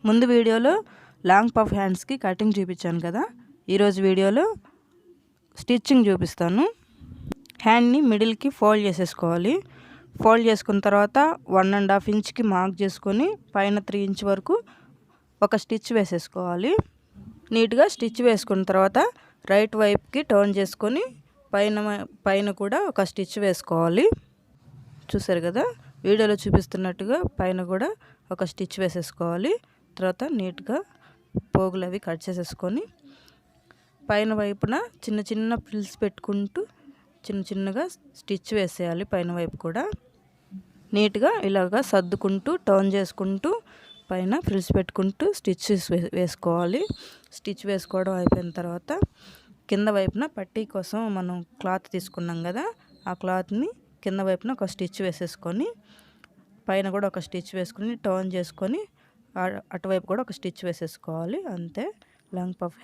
ముందు వీడియోలో long puff హ్యాండ్స్కి కటింగ్ చూపించాను కదా, ఈరోజు వీడియోలో స్టిచ్చింగ్ చూపిస్తాను. హ్యాండ్ని మిడిల్కి ఫోల్డ్ చేసేసుకోవాలి. ఫోల్డ్ చేసుకున్న తర్వాత 1.5 ఇంచ్కి మార్క్ చేసుకొని పైన 3 ఇంచ్ వరకు ఒక స్టిచ్ వేసేసుకోవాలి. నీట్గా స్టిచ్ వేసుకున్న తర్వాత రైట్ వైపుకి టర్న్ చేసుకొని పైన కూడా ఒక స్టిచ్ వేసుకోవాలి. చూసారు కదా, వీడియోలో చూపిస్తున్నట్టుగా పైన కూడా ఒక స్టిచ్ వేసేసుకోవాలి. తర్వాత నీట్గా పోగులు అవి కట్ చేసేసుకొని పైన వైపున చిన్న చిన్న ఫ్రిల్స్ పెట్టుకుంటూ చిన్నగా స్టిచ్ వేసేయాలి. పైన వైపు కూడా నీట్గా ఇలాగా సర్దుకుంటూ టర్న్ చేసుకుంటూ పైన ఫ్రిల్స్ పెట్టుకుంటూ స్టిచ్చెస్ వేసుకోవాలి. స్టిచ్ వేసుకోవడం అయిపోయిన తర్వాత కింద వైపున పట్టీ కోసం మనం క్లాత్ తీసుకున్నాం కదా, ఆ క్లాత్ని కింద వైపున ఒక స్టిచ్ వేసేసుకొని పైన కూడా ఒక స్టిచ్ వేసుకొని టర్న్ చేసుకొని అటువైపు కూడా ఒక స్టిచ్ వేసేసుకోవాలి. అంతే, లాంగ్ పఫ్